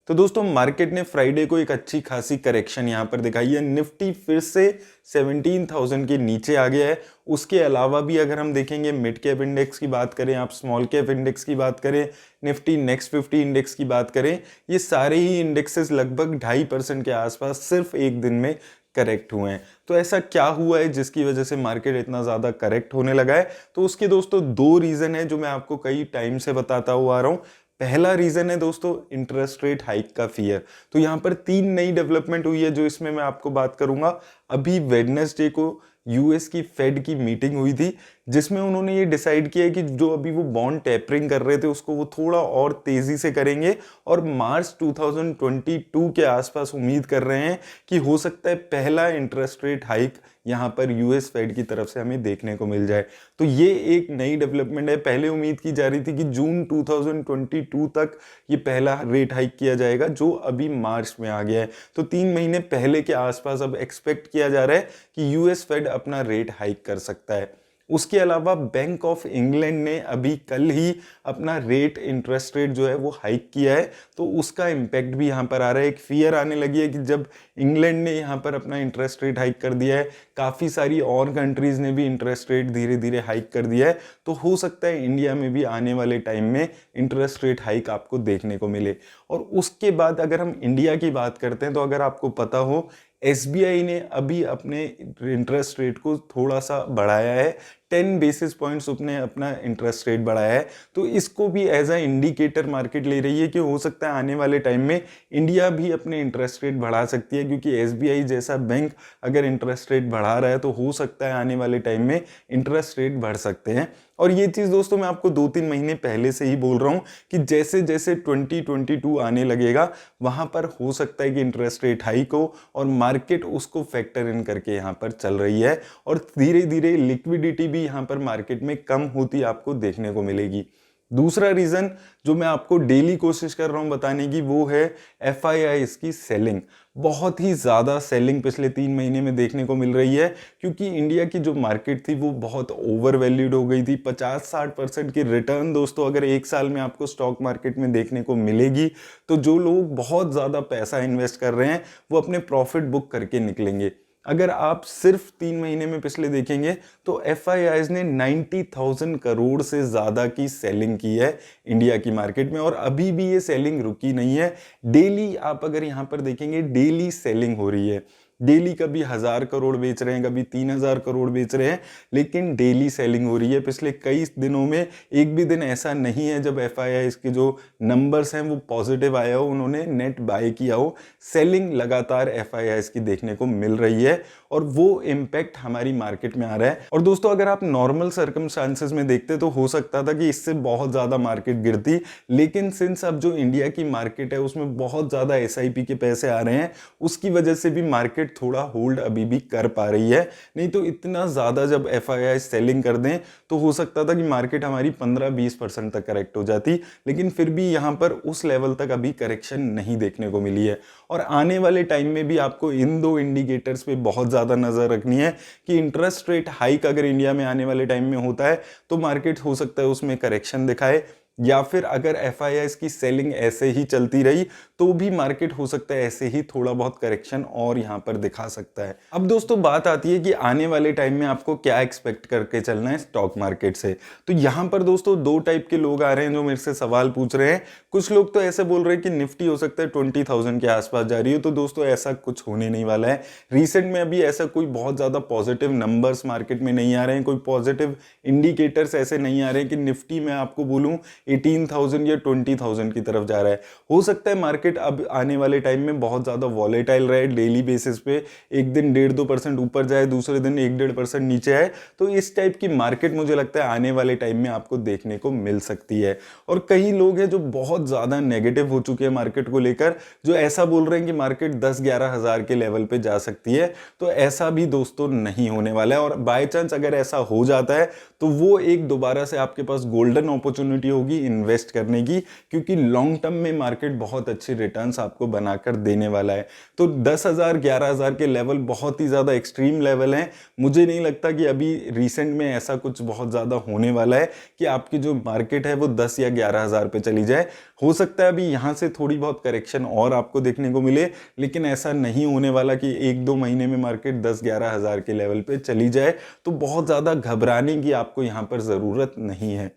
तो दोस्तों मार्केट ने फ्राइडे को एक अच्छी खासी करेक्शन यहाँ पर दिखाई है। निफ्टी फिर से 17,000 के नीचे आ गया है। उसके अलावा भी अगर हम देखेंगे मिड कैप इंडेक्स की बात करें, आप स्मॉल कैप इंडेक्स की बात करें, निफ्टी नेक्स्ट 50 इंडेक्स की बात करें, ये सारे ही इंडेक्सेस लगभग 2.5% के आसपास सिर्फ एक दिन में करेक्ट हुए हैं। तो ऐसा क्या हुआ है जिसकी वजह से मार्केट इतना ज़्यादा करेक्ट होने लगा है? तो उसके दोस्तों दो रीज़न है जो मैं आपको कई टाइम से बताता हुआ आ रहा हूँ। पहला रीजन है दोस्तों इंटरेस्ट रेट हाइक का फियर। तो यहाँ पर तीन नई डेवलपमेंट हुई है जो इसमें मैं आपको बात करूंगा। अभी वेडनेसडे को यूएस की फेड की मीटिंग हुई थी जिसमें उन्होंने ये डिसाइड किया कि जो अभी वो बॉन्ड टेपरिंग कर रहे थे उसको वो थोड़ा और तेजी से करेंगे और मार्च 2022 के आसपास उम्मीद कर रहे हैं कि हो सकता है पहला इंटरेस्ट रेट हाइक यहाँ पर यूएस फेड की तरफ से हमें देखने को मिल जाए। तो ये एक नई डेवलपमेंट है। पहले उम्मीद की जा रही थी कि जून 2022 तक ये पहला रेट हाइक किया जाएगा जो अभी मार्च में आ गया है। तो 3 महीने पहले के आसपास अब एक्सपेक्ट किया जा रहा है कि यूएस फेड अपना रेट हाइक कर सकता है। उसके अलावा बैंक ऑफ इंग्लैंड ने अभी कल ही अपना रेट इंटरेस्ट रेट जो है वो हाइक किया है। तो उसका इम्पैक्ट भी यहाँ पर आ रहा है। एक फियर आने लगी है कि जब इंग्लैंड ने यहाँ पर अपना इंटरेस्ट रेट हाइक कर दिया है, काफ़ी सारी और कंट्रीज़ ने भी इंटरेस्ट रेट धीरे धीरे हाइक कर दिया है, तो हो सकता है इंडिया में भी आने वाले टाइम में इंटरेस्ट रेट हाइक आपको देखने को मिले। और उसके बाद अगर हम इंडिया की बात करते हैं तो अगर आपको पता हो एसबीआई ने अभी अपने इंटरेस्ट रेट को थोड़ा सा बढ़ाया है। 10 बेसिस पॉइंट्स उसने अपना इंटरेस्ट रेट बढ़ाया है। तो इसको भी एज अ इंडिकेटर मार्केट ले रही है कि हो सकता है आने वाले टाइम में इंडिया भी अपने इंटरेस्ट रेट बढ़ा सकती है, क्योंकि एसबीआई जैसा बैंक अगर इंटरेस्ट रेट बढ़ा रहा है तो हो सकता है आने वाले टाइम में इंटरेस्ट रेट बढ़ सकते हैं। और ये चीज़ दोस्तों मैं आपको 2-3 महीने पहले से ही बोल रहा हूँ कि जैसे जैसे 2022 आने लगेगा वहाँ पर हो सकता है कि इंटरेस्ट रेट हाइक हो और मार्केट उसको फैक्टर इन करके यहाँ पर चल रही है और धीरे धीरे लिक्विडिटी भी यहाँ पर मार्केट में कम होती आपको देखने को मिलेगी। दूसरा रीजन जो मैं आपको डेली कोशिश कर रहा हूं बताने की वो है एफआईआईज की सेलिंग। बहुत ही ज़्यादा सेलिंग पिछले 3 महीने में देखने को मिल रही है, क्योंकि इंडिया की जो मार्केट थी वो बहुत ओवर वैल्यूड हो गई थी। 50-60% की रिटर्न दोस्तों अगर एक साल में आपको स्टॉक मार्केट में देखने को मिलेगी तो जो लोग बहुत ज़्यादा पैसा इन्वेस्ट कर रहे हैं वो अपने प्रॉफिट बुक करके निकलेंगे। अगर आप सिर्फ 3 महीने में पिछले देखेंगे तो एफआईआईज ने 90,000 करोड़ से ज़्यादा की सेलिंग की है इंडिया की मार्केट में और अभी भी ये सेलिंग रुकी नहीं है। डेली आप अगर यहाँ पर देखेंगे डेली सेलिंग हो रही है। डेली कभी 1,000 करोड़ बेच रहे हैं, कभी 3,000 करोड़ बेच रहे हैं, लेकिन डेली सेलिंग हो रही है। पिछले कई दिनों में एक भी दिन ऐसा नहीं है जब एफआईआईज के जो नंबर्स हैं वो पॉजिटिव आया हो, उन्होंने नेट बाय किया हो। सेलिंग लगातार एफआईआईज की देखने को मिल रही है और वो इम्पैक्ट हमारी मार्केट में आ रहा है। और दोस्तों अगर आप नॉर्मल सर्कमस्टांसेस में देखते तो हो सकता था कि इससे बहुत ज़्यादा मार्केट गिरती, लेकिन सिंस अब जो इंडिया की मार्केट है उसमें बहुत ज़्यादा एसआईपी के पैसे आ रहे हैं, उसकी वजह से भी मार्केट थोड़ा होल्ड अभी भी कर पा रही है। नहीं तो इतना ज़्यादा जब एफआईआई सेलिंग कर दें तो हो सकता था कि मार्केट हमारी 15-20% तक करेक्ट हो जाती, लेकिन फिर भी यहाँ पर उस लेवल तक अभी करेक्शन नहीं देखने को मिली है। और आने वाले टाइम में भी आपको इन दो इंडिकेटर्स पे बहुत ज़्यादा नज़र रखनी है कि इंटरेस्ट रेट हाइक अगर इंडिया में आने वाले टाइम में होता है तो मार्केट हो सकता है उसमें करेक्शन दिखाए, या फिर अगर एफआईआईज की सेलिंग ऐसे ही चलती रही तो भी मार्केट हो सकता है ऐसे ही थोड़ा बहुत करेक्शन और यहां पर दिखा सकता है। अब दोस्तों बात आती है कि आने वाले टाइम में आपको क्या एक्सपेक्ट करके चलना है स्टॉक मार्केट से। तो यहां पर दोस्तों दो टाइप के लोग आ रहे हैं जो मेरे से सवाल पूछ रहे हैं। कुछ लोग तो ऐसे बोल रहे हैं कि निफ्टी हो सकता है 20,000 के आसपास जा रही हो। तो दोस्तों ऐसा कुछ होने नहीं वाला है। रिसेंट में अभी ऐसा कोई बहुत ज्यादा पॉजिटिव नंबर्स मार्केट में नहीं आ रहे हैं, कोई पॉजिटिव इंडिकेटर्स ऐसे नहीं आ रहे हैं कि निफ्टी में आपको बोलूं 18,000 या 20,000 की तरफ जा रहा है। हो सकता है मार्केट अब आने वाले टाइम में बहुत ज़्यादा वॉलेटाइल रहे, डेली बेसिस पे एक दिन 1.5-2% ऊपर जाए, दूसरे दिन 1-1.5% नीचे आए। तो इस टाइप की मार्केट मुझे लगता है आने वाले टाइम में आपको देखने को मिल सकती है। और कई लोग हैं जो बहुत ज़्यादा नेगेटिव हो चुके हैं मार्केट को लेकर, जो ऐसा बोल रहे हैं कि मार्केट 10-11 हज़ार के लेवल पे जा सकती है। तो ऐसा भी दोस्तों नहीं होने वाला है। और बाय चांस अगर ऐसा हो जाता है तो वो एक दोबारा से आपके पास गोल्डन अपॉर्चुनिटी होगी इन्वेस्ट करने की, क्योंकि लॉन्ग टर्म में मार्केट बहुत अच्छी रिटर्न्स आपको बनाकर देने वाला है। तो 10,000 11,000 के लेवल बहुत ही ज़्यादा एक्सट्रीम लेवल हैं। मुझे नहीं लगता कि अभी रिसेंट में ऐसा कुछ बहुत ज़्यादा होने वाला है कि आपकी जो मार्केट है वो 10 या 11,000 पे चली जाए। हो सकता है अभी यहाँ से थोड़ी बहुत करेक्शन और आपको देखने को मिले, लेकिन ऐसा नहीं होने वाला कि 1-2 महीने में मार्केट 10-11 हज़ार के लेवल पे चली जाए। तो बहुत ज़्यादा घबराने की आपको यहाँ पर ज़रूरत नहीं है।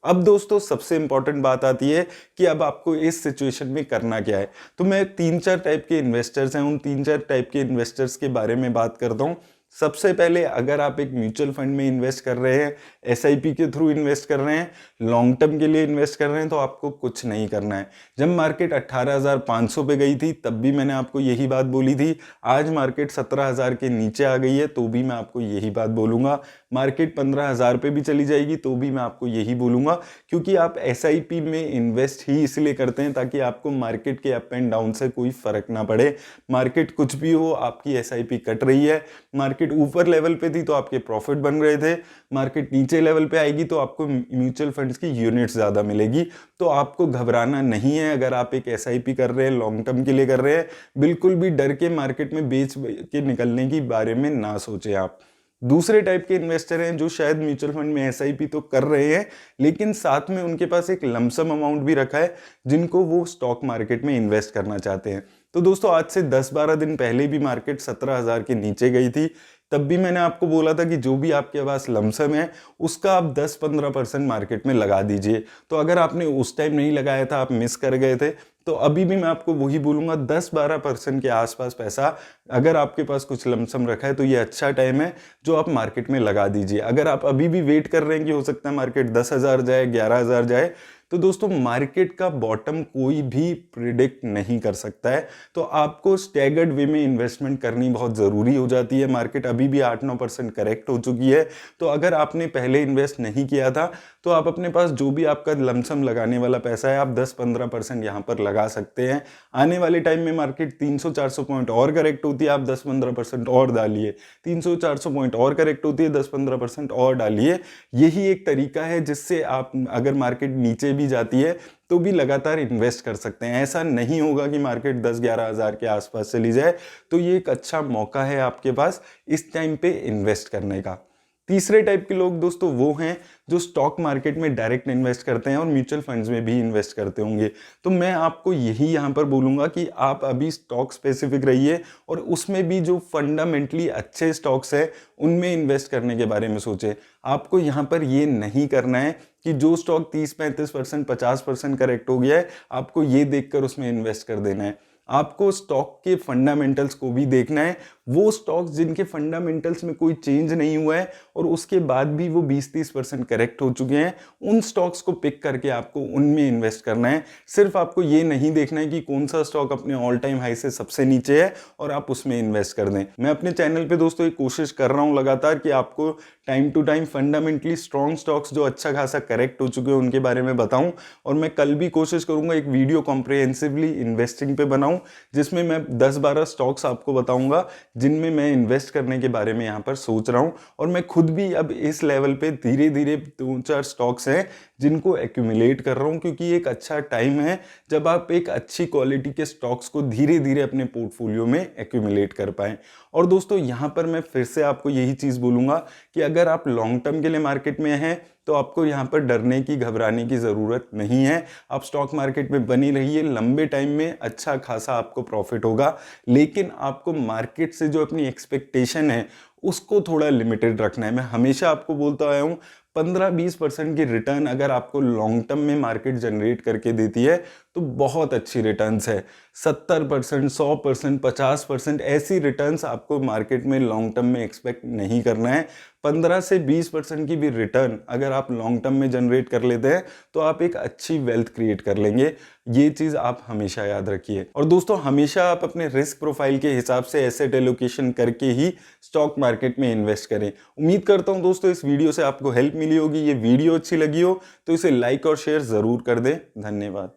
अब दोस्तों सबसे इंपॉर्टेंट बात आती है कि अब आपको इस सिचुएशन में करना क्या है। तो मैं 3-4 टाइप के इन्वेस्टर्स हैं, उन 3-4 टाइप के इन्वेस्टर्स के बारे में बात करता हूँ। सबसे पहले अगर आप एक म्यूचुअल फंड में इन्वेस्ट कर रहे हैं, एसआईपी के थ्रू इन्वेस्ट कर रहे हैं, लॉन्ग टर्म के लिए इन्वेस्ट कर रहे हैं, तो आपको कुछ नहीं करना है। जब मार्केट 18,500 पे गई थी तब भी मैंने आपको यही बात बोली थी। आज मार्केट 17,000 के नीचे आ गई है तो भी मैं आपको यही बात बोलूँगा। मार्केट 15,000 पे भी चली जाएगी तो भी मैं आपको यही बोलूँगा, क्योंकि आप एसआईपी में इन्वेस्ट ही इसलिए करते हैं ताकि आपको मार्केट के अप एंड डाउन से कोई फर्क ना पड़े। मार्केट कुछ भी हो, आपकी एसआईपी कट रही है। मार्केट ऊपर लेवल पे थी तो आपके प्रॉफिट बन रहे थे, मार्केट नीचे लेवल पे आएगी तो आपको म्यूचुअल फंड्स की यूनिट्स ज़्यादा मिलेगी। तो आपको घबराना नहीं है अगर आप एक एसआईपी कर रहे हैं, लॉन्ग टर्म के लिए कर रहे हैं। बिल्कुल भी डर के मार्केट में बेच के निकलने के बारे में ना सोचें आप। दूसरे टाइप के इन्वेस्टर हैं जो शायद म्यूचुअल फंड में एसआईपी तो कर रहे हैं, लेकिन साथ में उनके पास एक लमसम अमाउंट भी रखा है जिनको वो स्टॉक मार्केट में इन्वेस्ट करना चाहते हैं। तो दोस्तों आज से 10-12 दिन पहले भी मार्केट 17,000 के नीचे गई थी, तब भी मैंने आपको बोला था कि जो भी आपके पास लमसम है उसका आप 10-15% मार्केट में लगा दीजिए। तो अगर आपने उस टाइम नहीं लगाया था, आप मिस कर गए थे, तो अभी भी मैं आपको वही बोलूँगा, 10-12% के आसपास पैसा अगर आपके पास कुछ लमसम रखा है तो ये अच्छा टाइम है जो आप मार्केट में लगा दीजिए। अगर आप अभी भी वेट कर रहे हैं कि हो सकता है मार्केट 10,000 जाए, 11,000 जाए, तो दोस्तों मार्केट का बॉटम कोई भी प्रिडिक्ट नहीं कर सकता है। तो आपको स्टैगर्ड वे में इन्वेस्टमेंट करनी बहुत ज़रूरी हो जाती है। मार्केट अभी भी 8-9% करेक्ट हो चुकी है, तो अगर आपने पहले इन्वेस्ट नहीं किया था तो आप अपने पास जो भी आपका लमसम लगाने वाला पैसा है आप 10-15% यहाँ पर लगा सकते हैं। आने वाले टाइम में मार्केट 300-400 पॉइंट और करेक्ट होती है, आप 10-15% और डालिए। 300-400 पॉइंट और करेक्ट होती है, 10-15% और डालिए। यही एक तरीका है जिससे आप अगर मार्केट नीचे भी जाती है तो भी लगातार इन्वेस्ट कर सकते हैं। ऐसा नहीं होगा कि मार्केट 10-11 हज़ार के आसपास चली जाए। तो ये एक अच्छा मौका है आपके पास इस टाइम पे इन्वेस्ट करने का। तीसरे टाइप के लोग दोस्तों वो हैं जो स्टॉक मार्केट में डायरेक्ट इन्वेस्ट करते हैं और म्यूचुअल फंड्स में भी इन्वेस्ट करते होंगे। तो मैं आपको यही यहाँ पर बोलूँगा कि आप अभी स्टॉक स्पेसिफिक रहिए और उसमें भी जो फंडामेंटली अच्छे स्टॉक्स हैं उनमें इन्वेस्ट करने के बारे में सोचें। आपको यहाँ पर ये नहीं करना है कि जो स्टॉक 30-35%, 50% करेक्ट हो गया है, आपको ये देखकर उसमें इन्वेस्ट कर देना है। आपको स्टॉक के फंडामेंटल्स को भी देखना है। वो स्टॉक्स जिनके फंडामेंटल्स में कोई चेंज नहीं हुआ है और उसके बाद भी वो 20-30% करेक्ट हो चुके हैं, उन स्टॉक्स को पिक करके आपको उनमें इन्वेस्ट करना है। सिर्फ आपको ये नहीं देखना है कि कौन सा स्टॉक अपने ऑल टाइम हाई से सबसे नीचे है और आप उसमें इन्वेस्ट कर दें। मैं अपने चैनल पे दोस्तों एक कोशिश कर रहा हूँ लगातार कि आपको time to time fundamentally strong stocks जो अच्छा खासा करेक्ट हो चुके हैं उनके बारे में बताऊं, और मैं कल भी कोशिश करूंगा एक वीडियो कॉम्प्रिहेंसिवली इन्वेस्टिंग पे बनाऊं जिसमें मैं 10-12 स्टॉक्स आपको बताऊंगा जिनमें मैं इन्वेस्ट करने के बारे में यहाँ पर सोच रहा हूँ। और मैं खुद भी अब इस लेवल पे धीरे धीरे 2-4 स्टॉक्स हैं जिनको एक्यूमुलेट कर रहा हूँ, क्योंकि एक अच्छा टाइम है जब आप एक अच्छी क्वालिटी के स्टॉक्स को धीरे धीरे अपने पोर्टफोलियो में एक्यूमुलेट कर पाएं। और दोस्तों यहाँ पर मैं फिर से आपको यही चीज़ बोलूँगा कि अगर आप लॉन्ग टर्म के लिए मार्केट में हैं तो आपको यहाँ पर डरने की, घबराने की ज़रूरत नहीं है। आप स्टॉक मार्केट में बनी रहिए, लंबे टाइम में अच्छा खासा आपको प्रॉफिट होगा। लेकिन आपको मार्केट से जो अपनी एक्सपेक्टेशन है उसको थोड़ा लिमिटेड रखना है। मैं हमेशा आपको बोलता आया हूँ 15-20% की रिटर्न अगर आपको लॉन्ग टर्म में मार्केट जनरेट करके देती है तो बहुत अच्छी रिटर्न्स है। 70%, 100%, 50% ऐसी रिटर्न्स आपको मार्केट में लॉन्ग टर्म में एक्सपेक्ट नहीं करना है। 15 से 20% की भी रिटर्न अगर आप लॉन्ग टर्म में जनरेट कर लेते हैं तो आप एक अच्छी वेल्थ क्रिएट कर लेंगे। ये चीज़ आप हमेशा याद रखिए। और दोस्तों हमेशा आप अपने रिस्क प्रोफाइल के हिसाब से एसेट एलोकेशन करके ही स्टॉक मार्केट में इन्वेस्ट करें। उम्मीद करता हूं दोस्तों इस वीडियो से आपको हेल्प मिली होगी। ये वीडियो अच्छी लगी हो तो इसे लाइक और शेयर ज़रूर कर दें। धन्यवाद।